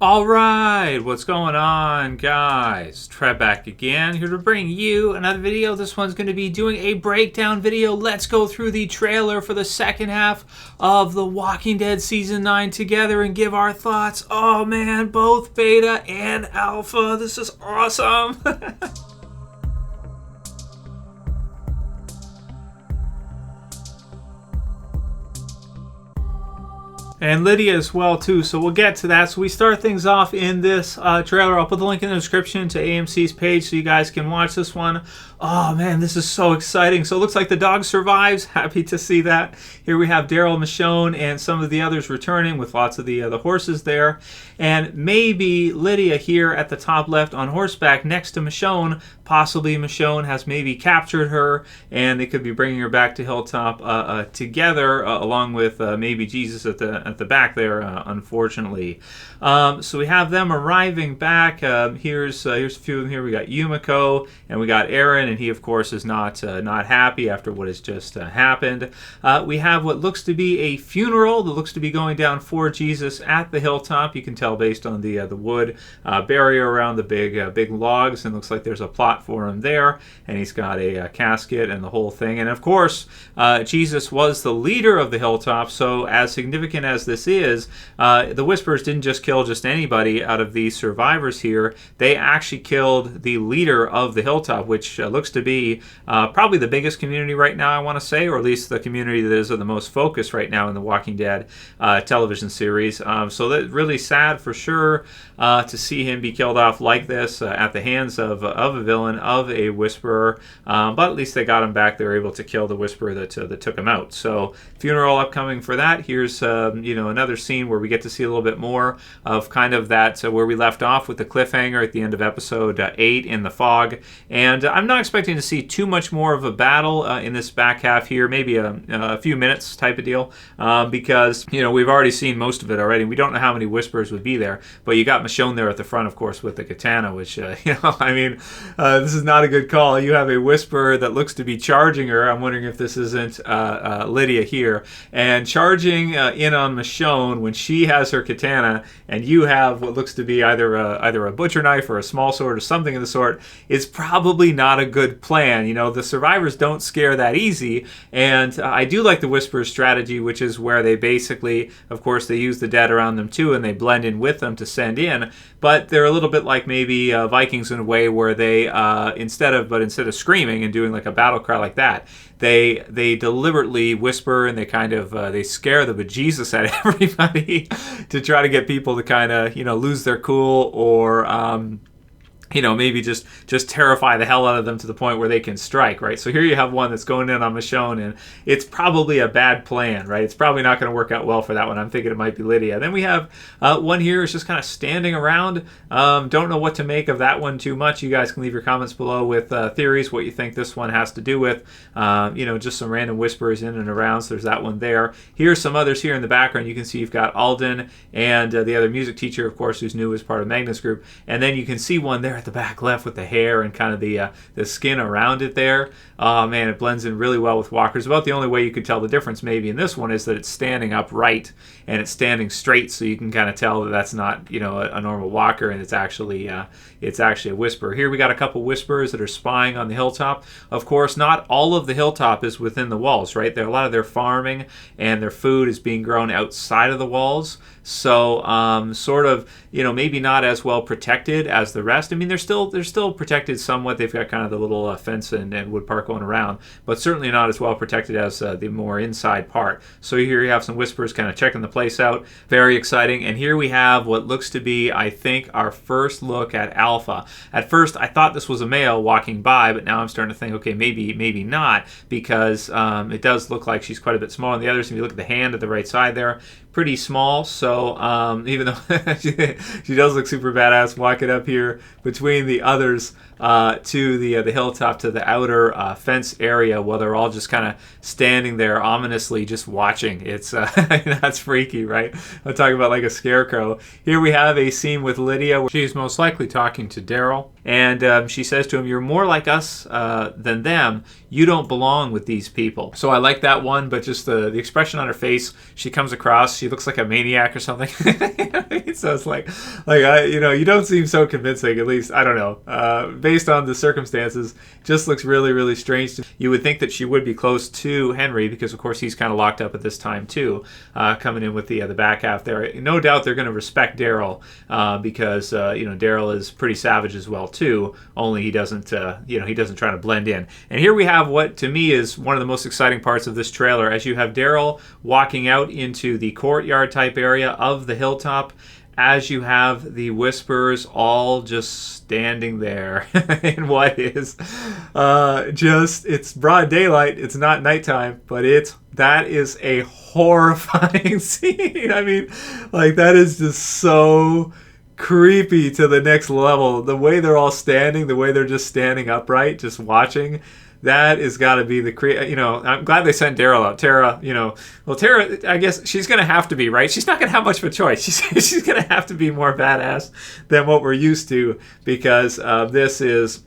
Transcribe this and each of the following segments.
Alright, what's going on, guys? Trev back again, here to bring you another video. This one's going to be doing a breakdown video. Let's go through the trailer for the second half of The Walking Dead Season 9 together and give our thoughts. Oh man, both Beta and Alpha. This is awesome. And Lydia as well too, so we'll get to that. So we start things off in this trailer. I'll put the link in the description to AMC's page so you guys can watch this one. Oh man, this is so exciting. So it looks like the dog survives. Happy to see that. Here we have Daryl, Michonne, and some of the others returning with lots of the horses there. And maybe Lydia here at the top left on horseback next to Michonne. Possibly Michonne has maybe captured her and they could be bringing her back to Hilltop together along with maybe Jesus at the back there, unfortunately. So we have them arriving back. Here's a few of them here. We got Yumiko and we got Aaron, and he of course is not happy after what has just happened. We have what looks to be a funeral that looks to be going down for Jesus at the Hilltop. You can tell based on the wood barrier around the big logs, and looks like there's a plot for him there, and he's got a casket and the whole thing. And of course Jesus was the leader of the Hilltop, so as significant as this is, the Whisperers didn't just kill just anybody out of these survivors here. They actually killed the leader of the Hilltop, which looks to be probably the biggest community right now, I want to say, or at least the community that is of the most focus right now in the Walking Dead television series. So that's really sad for sure to see him be killed off like this at the hands of a villain, of a Whisperer, but at least they got him back. They were able to kill the Whisperer that took him out. So funeral upcoming for that. Here's another scene where we get to see a little bit more of kind of that where we left off with the cliffhanger at the end of episode 8 in the fog. And I'm not expecting to see too much more of a battle in this back half here, maybe a few minutes type of deal, because we've already seen most of it already. We don't know how many Whisperers would be there, but you got Michonne there at the front, of course, with the katana, which I mean, this is not a good call. You have a Whisperer that looks to be charging her. I'm wondering if this isn't Lydia here, and charging in on Michonne when she has her katana, and you have what looks to be either a butcher knife or a small sword or something of the sort. It's probably not a good plan. The survivors don't scare that easy, and I do like the Whisperer's strategy, which is where they basically, of course, they use the dead around them too, and they blend in with them to send in. But they're a little bit like maybe Vikings in a way, where they instead of screaming and doing like a battle cry like that, they deliberately whisper, and they kind of they scare the bejesus out of everybody to try to get people to kind of lose their cool, or maybe just terrify the hell out of them to the point where they can strike, right? So here you have one that's going in on Michonne, and it's probably a bad plan, right? It's probably not going to work out well for that one. I'm thinking it might be Lydia. Then we have one here is just kind of standing around. Don't know what to make of that one too much. You guys can leave your comments below with theories, what you think this one has to do with. Just some random Whisperers in and around. So there's that one there. Here's some others here in the background. You can see you've got Alden and the other music teacher, of course, who's new as part of Magnus Group. And then you can see one there at the back left with the hair and kind of the skin around it there. Oh man, it blends in really well with Walker's. About the only way you could tell the difference maybe in this one is that it's standing upright and it's standing straight, so you can kind of tell that that's not a normal Walker, and it's actually a Whisperer. Here we got a couple Whisperers that are spying on the Hilltop. Of course, not all of the Hilltop is within the walls, right? A lot of their farming and their food is being grown outside of the walls. So sort of maybe not as well protected as the rest. I mean, they're still protected somewhat. They've got kind of the little fence and wood park going around, but certainly not as well protected as the more inside part. So here you have some Whisperers kind of checking the place out. Very exciting. And here we have what looks to be, I think, our first look at Alpha. At first, I thought this was a male walking by, but now I'm starting to think, okay, maybe not, because it does look like she's quite a bit smaller than the others. If you look at the hand at the right side there, pretty small. So even though she does look super badass walking up here between the others to the Hilltop, to the outer fence area, while they're all just kind of standing there ominously just watching. It's that's freaky, right? I'm talking about like a scarecrow. Here we have a scene with Lydia where she's most likely talking to Daryl. And she says to him, "You're more like us than them. You don't belong with these people." So I like that one, but just the expression on her face, she comes across, she looks like a maniac or something. So it's like you don't seem so convincing, at least, I don't know. Based on the circumstances, just looks really, really strange to me. You would think that she would be close to Henry, because of course he's kind of locked up at this time too, coming in with the back half there. No doubt they're going to respect Daryl, because Daryl is pretty savage as well too, only he doesn't try to blend in. And here we have what to me is one of the most exciting parts of this trailer, as you have Daryl walking out into the courtyard type area of the hilltop, as you have the Whisperers all just standing there in what is it's broad daylight. It's not nighttime, but that is a horrifying scene. I mean, like, that is just so creepy to the next level. The way they're all standing, the way they're just standing upright, just watching. That has got to be I'm glad they sent Daryl out. Tara, Tara, I guess she's going to have to be, right? She's not going to have much of a choice. She's going to have to be more badass than what we're used to, because this is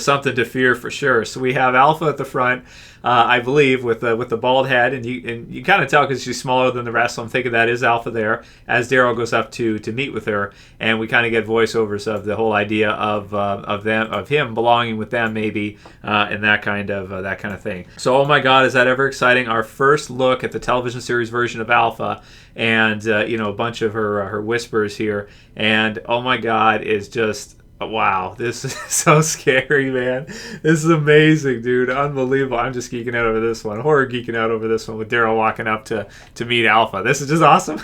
something to fear for sure. So we have Alpha at the front, I believe, with the bald head, and you kind of tell because she's smaller than the rest. So I'm thinking that is Alpha there, as Daryl goes up to meet with her, and we kind of get voiceovers of the whole idea of him belonging with them, maybe, and that kind of thing. So, oh my God, is that ever exciting? Our first look at the television series version of Alpha, and a bunch of her whispers here, and oh my God, is just. Wow, this is so scary, man. This is amazing, dude. Unbelievable. I'm just geeking out over this one. Horror geeking out over this one with Daryl walking up to meet Alpha. This is just awesome.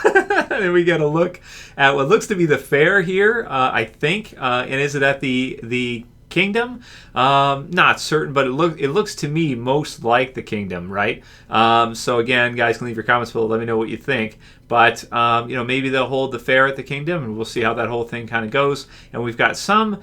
And we get a look at what looks to be the fair here, I think. And is it at the Kingdom? Not certain, but it looks to me most like the Kingdom, right? So again, guys, can leave your comments below. Let me know what you think. But maybe they'll hold the fair at the Kingdom, and we'll see how that whole thing kind of goes. And we've got some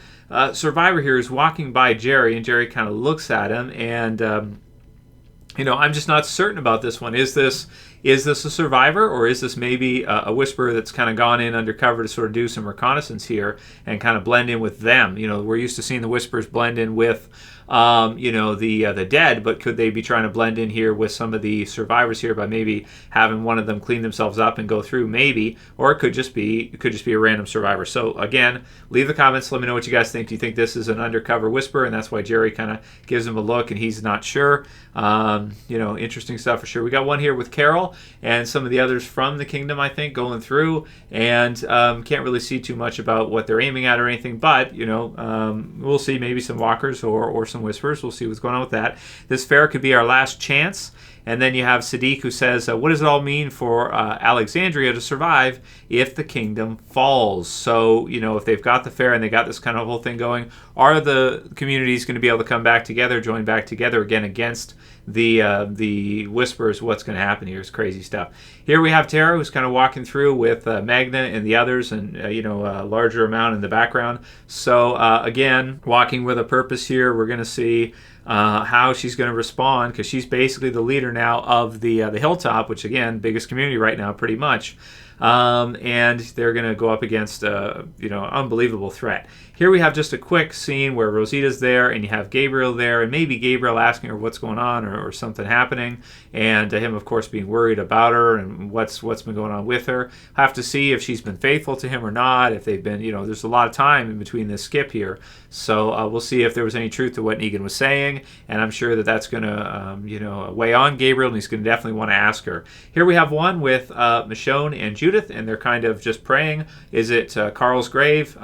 survivor here who's walking by Jerry, and Jerry kind of looks at him, and I'm just not certain about this one. Is this a survivor, or is this maybe a Whisperer that's kind of gone in undercover to sort of do some reconnaissance here and kind of blend in with them? We're used to seeing the Whisperers blend in with the dead, but could they be trying to blend in here with some of the survivors here by maybe having one of them clean themselves up and go through, maybe, or it could just be a random survivor. So again, leave the comments, let me know what you guys think. Do you think this is an undercover Whisperer, and that's why Jerry kind of gives him a look and he's not sure? Interesting stuff for sure. We got one here with Carol and some of the others from the Kingdom, I think, going through, and can't really see too much about what they're aiming at or anything, but we'll see, maybe some walkers or some Whispers. We'll see what's going on with that. This fair could be our last chance. And then you have Sadiq, who says, what does it all mean for Alexandria to survive if the Kingdom falls? So, if they've got the fair and they got this kind of whole thing going, are the communities going to be able to come back together, join back together again against the Whisperers? What's going to happen here is crazy stuff. Here we have Tara, who's kind of walking through with Magna and the others, and a larger amount in the background. So again, walking with a purpose here. We're going to see how she's going to respond, because she's basically the leader now of the Hilltop, which again, biggest community right now, pretty much. And they're going to go up against unbelievable threat. Here we have just a quick scene where Rosita's there, and you have Gabriel there, and maybe Gabriel asking her what's going on or something happening, and him, of course, being worried about her and what's been going on with her. Have to see if she's been faithful to him or not, if they've been, there's a lot of time in between this skip here. So we'll see if there was any truth to what Negan was saying, and I'm sure that's going to, weigh on Gabriel, and he's going to definitely want to ask her. Here we have one with Michonne and Judith, and they're kind of just praying. Is it Carl's grave?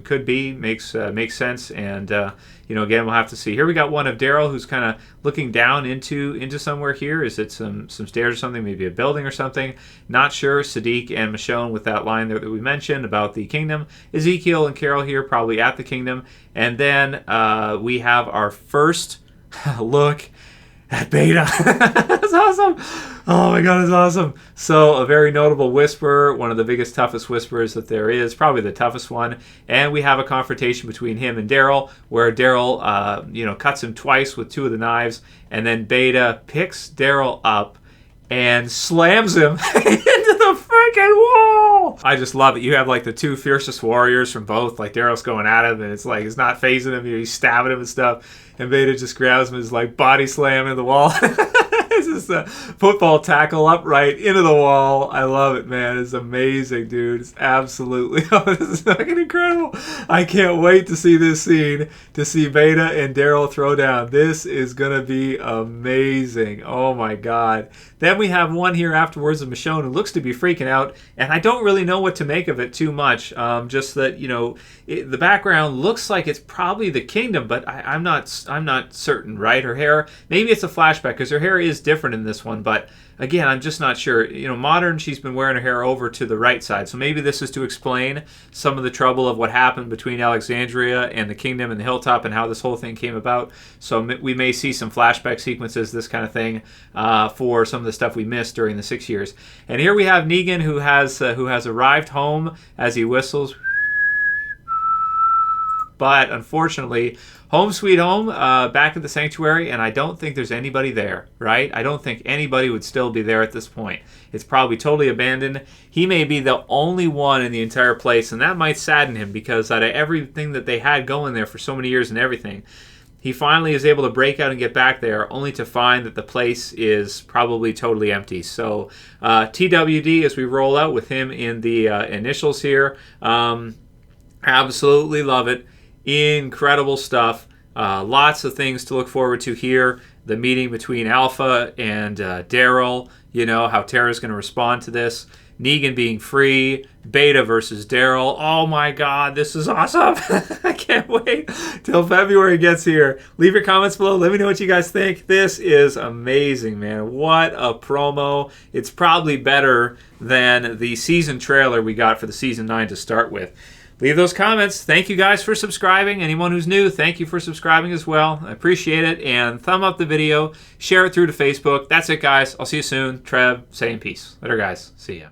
Could be. Makes sense, and again, we'll have to see. Here we got one of Daryl, who's kind of looking down into somewhere here. Is it some stairs or something, maybe a building or something? Not sure. Sadiq and Michonne with that line there that we mentioned about the Kingdom. Ezekiel and Carol here, probably at the Kingdom. And then we have our first look at Beta. That's awesome. Oh my God, it's awesome. So a very notable Whisperer, one of the biggest, toughest Whisperers that there is, probably the toughest one. And we have a confrontation between him and Daryl, where Daryl, cuts him twice with two of the knives, and then Beta picks Daryl up and slams him into the freaking wall. I just love it. You have like the two fiercest warriors from both. Like Daryl's going at him, and it's like it's not phasing him. He's stabbing him and stuff. And Beta just grabs him and is like body slamming the wall. It's just a football tackle upright into the wall. I love it, man. It's amazing, dude. It's absolutely, this is fucking incredible. I can't wait to see this scene, to see Beta and Daryl throw down. This is going to be amazing. Oh my God. Then we have one here afterwards of Michonne who looks to be freaking out, and I don't really know what to make of it too much. Just that, you know, the background looks like it's probably the kingdom, but I'm not certain, right? Her hair, maybe it's a flashback because her hair is different in this one, but again, I'm just not sure. You know, modern, she's been wearing her hair over to the right side, so maybe this is to explain some of the trouble of what happened between Alexandria and the kingdom and the Hilltop and how this whole thing came about. So we may see some flashback sequences, this kind of thing, for some of the stuff we missed during the 6 years. And here we have Negan who has arrived home as he whistles. But unfortunately, home sweet home, back at the sanctuary, and I don't think there's anybody there, right? I don't think anybody would still be there at this point. It's probably totally abandoned. He may be the only one in the entire place, and that might sadden him because out of everything that they had going there for so many years and everything, he finally is able to break out and get back there, only to find that the place is probably totally empty. So TWD as we roll out with him in the initials here. Absolutely love it. Incredible stuff. Lots of things to look forward to here. The meeting between Alpha and Daryl. You know, how Tara's going to respond to this. Negan being free. Beta versus Daryl. Oh my God, this is awesome. I can't wait till February gets here. Leave your comments below. Let me know what you guys think. This is amazing, man. What a promo. It's probably better than the season trailer we got for the season 9 to start with. Leave those comments. Thank you guys for subscribing. Anyone who's new, thank you for subscribing as well. I appreciate it. And thumb up the video. Share it through to Facebook. That's it, guys. I'll see you soon. Trev, saying peace. Later, guys. See ya.